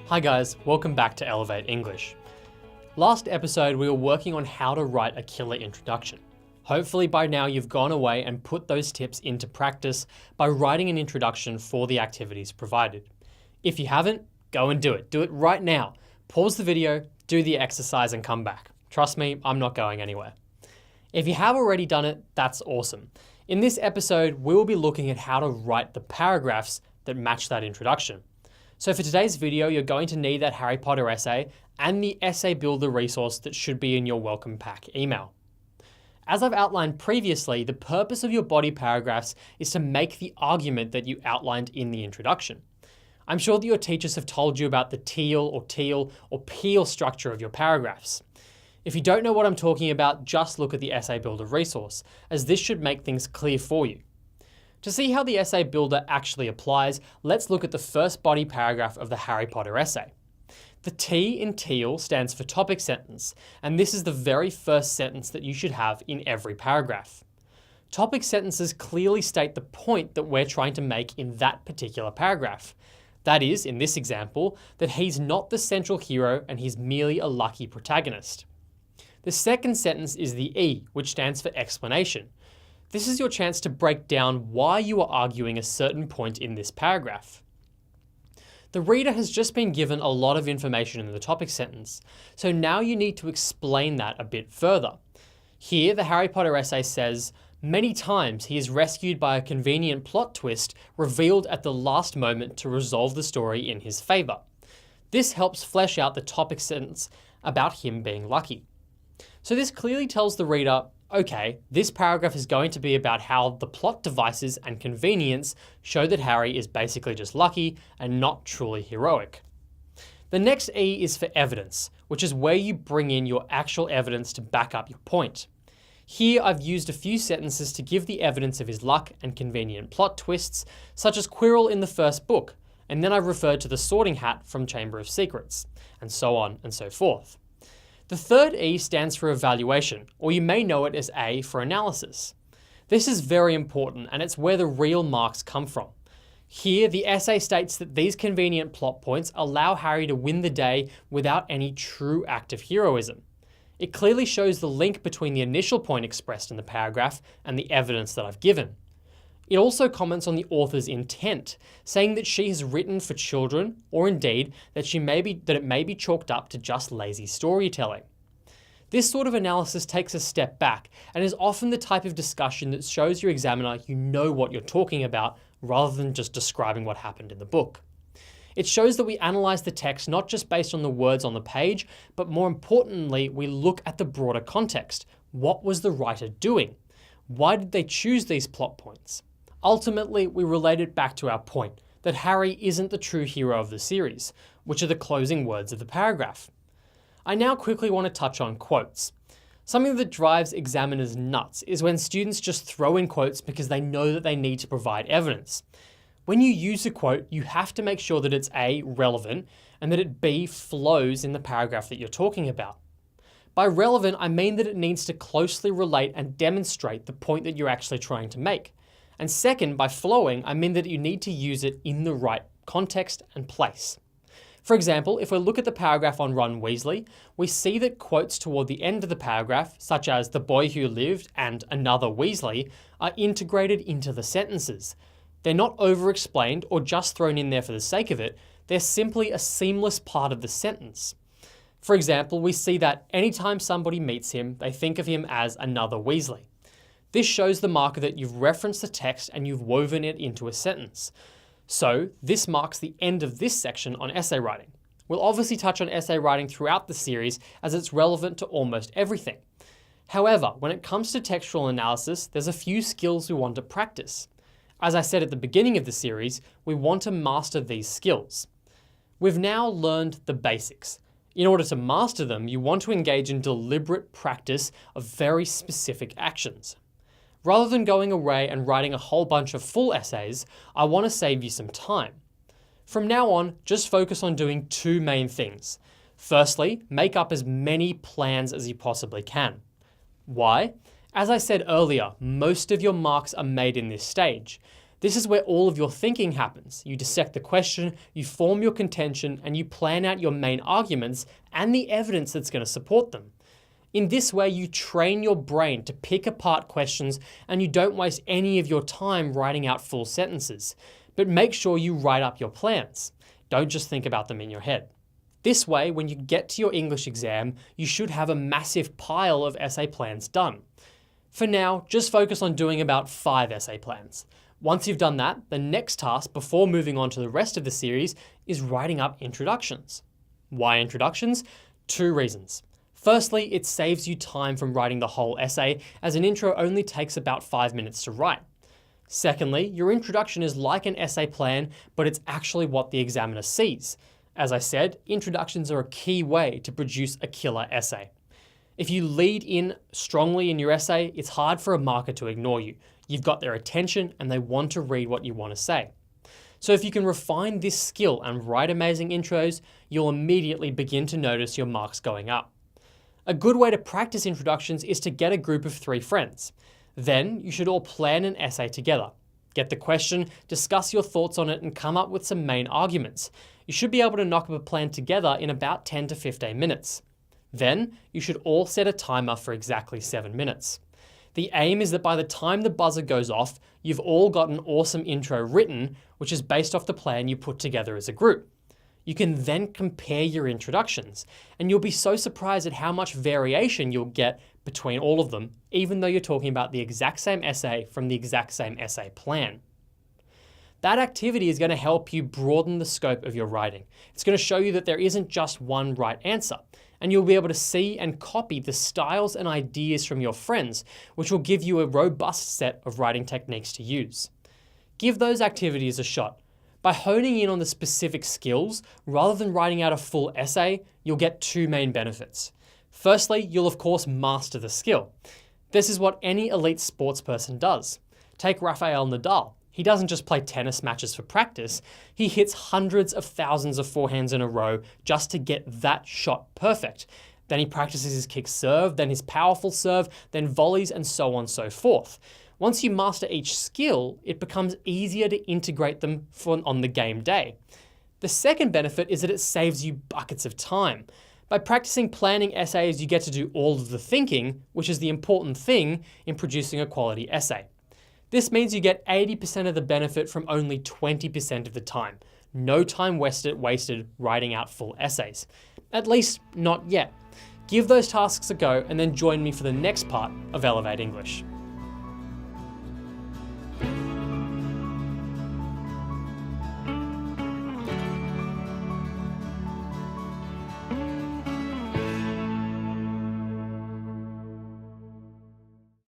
Hi guys, welcome back to Elevate English. Last episode we were working on how to write a killer introduction. Hopefully by now you've gone away and put those tips into practice by writing an introduction for the activities provided. If you haven't, go and do it. Do it right now. Pause the video, do the exercise and come back. Trust me, I'm not going anywhere. If you have already done it, that's awesome. In this episode, we will be looking at how to write the paragraphs that match that introduction. So for today's video, you're going to need that Harry Potter essay and the essay builder resource that should be in your welcome pack email. As I've outlined previously, the purpose of your body paragraphs is to make the argument that you outlined in the introduction. I'm sure that your teachers have told you about the teal or peel structure of your paragraphs. If you don't know what I'm talking about, just look at the essay builder resource, as this should make things clear for you. To see how the essay builder actually applies, let's look at the first body paragraph of the Harry Potter essay. The T in teal stands for topic sentence, and this is the very first sentence that you should have in every paragraph. Topic sentences clearly state the point that we're trying to make in that particular paragraph. That is, in this example, that he's not the central hero and he's merely a lucky protagonist. The second sentence is the E, which stands for explanation. This is your chance to break down why you are arguing a certain point in this paragraph. The reader has just been given a lot of information in the topic sentence, so now you need to explain that a bit further. Here, the Harry Potter essay says, many times he is rescued by a convenient plot twist revealed at the last moment to resolve the story in his favour. This helps flesh out the topic sentence about him being lucky. So this clearly tells the reader, okay, this paragraph is going to be about how the plot devices and convenience show that Harry is basically just lucky and not truly heroic. The next E is for evidence, which is where you bring in your actual evidence to back up your point. Here I've used a few sentences to give the evidence of his luck and convenient plot twists, such as Quirrell in the first book, and then I've referred to the sorting hat from Chamber of Secrets, and so on and so forth. The third E stands for evaluation, or you may know it as A for analysis. This is very important, and it's where the real marks come from. Here, the essay states that these convenient plot points allow Harry to win the day without any true act of heroism. It clearly shows the link between the initial point expressed in the paragraph and the evidence that I've given. It also comments on the author's intent, saying that she has written for children, or indeed that it may be chalked up to just lazy storytelling. This sort of analysis takes a step back and is often the type of discussion that shows your examiner you know what you're talking about rather than just describing what happened in the book. It shows that we analyse the text not just based on the words on the page, but more importantly, we look at the broader context. What was the writer doing? Why did they choose these plot points? Ultimately, we relate it back to our point, that Harry isn't the true hero of the series, which are the closing words of the paragraph. I now quickly want to touch on quotes. Something that drives examiners nuts is when students just throw in quotes because they know that they need to provide evidence. When you use a quote, you have to make sure that it's A, relevant, and that it B, flows in the paragraph that you're talking about. By relevant, I mean that it needs to closely relate and demonstrate the point that you're actually trying to make. And second, by flowing, I mean that you need to use it in the right context and place. For example, if we look at the paragraph on Ron Weasley, we see that quotes toward the end of the paragraph, such as "the boy who lived" and "another Weasley," are integrated into the sentences. They're not over-explained or just thrown in there for the sake of it, they're simply a seamless part of the sentence. For example, we see that anytime somebody meets him, they think of him as another Weasley. This shows the marker that you've referenced the text and you've woven it into a sentence. So this marks the end of this section on essay writing. We'll obviously touch on essay writing throughout the series as it's relevant to almost everything. However, when it comes to textual analysis, there's a few skills we want to practice. As I said at the beginning of the series, we want to master these skills. We've now learned the basics. In order to master them, you want to engage in deliberate practice of very specific actions. Rather than going away and writing a whole bunch of full essays, I want to save you some time. From now on, just focus on doing two main things. Firstly, make up as many plans as you possibly can. Why? As I said earlier, most of your marks are made in this stage. This is where all of your thinking happens. You dissect the question, you form your contention, and you plan out your main arguments and the evidence that's going to support them. In this way, you train your brain to pick apart questions and you don't waste any of your time writing out full sentences. But make sure you write up your plans. Don't just think about them in your head. This way, when you get to your English exam, you should have a massive pile of essay plans done. For now, just focus on doing about 5 essay plans. Once you've done that, the next task before moving on to the rest of the series is writing up introductions. Why introductions? 2 reasons. Firstly, it saves you time from writing the whole essay, as an intro only takes about 5 minutes to write. Secondly, your introduction is like an essay plan, but it's actually what the examiner sees. As I said, introductions are a key way to produce a killer essay. If you lead in strongly in your essay, it's hard for a marker to ignore you. You've got their attention and they want to read what you want to say. So if you can refine this skill and write amazing intros, you'll immediately begin to notice your marks going up. A good way to practice introductions is to get a group of 3 friends. Then you should all plan an essay together. Get the question, discuss your thoughts on it, and come up with some main arguments. You should be able to knock up a plan together in about 10 to 15 minutes. Then you should all set a timer for exactly 7 minutes. The aim is that by the time the buzzer goes off, you've all got an awesome intro written, which is based off the plan you put together as a group. You can then compare your introductions, and you'll be so surprised at how much variation you'll get between all of them, even though you're talking about the exact same essay from the exact same essay plan. That activity is going to help you broaden the scope of your writing. It's going to show you that there isn't just one right answer, and you'll be able to see and copy the styles and ideas from your friends, which will give you a robust set of writing techniques to use. Give those activities a shot. By honing in on the specific skills, rather than writing out a full essay, you'll get 2 main benefits. Firstly, you'll of course master the skill. This is what any elite sports person does. Take Rafael Nadal. He doesn't just play tennis matches for practice, he hits hundreds of thousands of forehands in a row just to get that shot perfect. Then he practices his kick serve, then his powerful serve, then volleys, and so on and so forth. Once you master each skill, it becomes easier to integrate them on the game day. The second benefit is that it saves you buckets of time. By practicing planning essays, you get to do all of the thinking, which is the important thing in producing a quality essay. This means you get 80% of the benefit from only 20% of the time. No time wasted writing out full essays. At least, not yet. Give those tasks a go and then join me for the next part of Elevate English.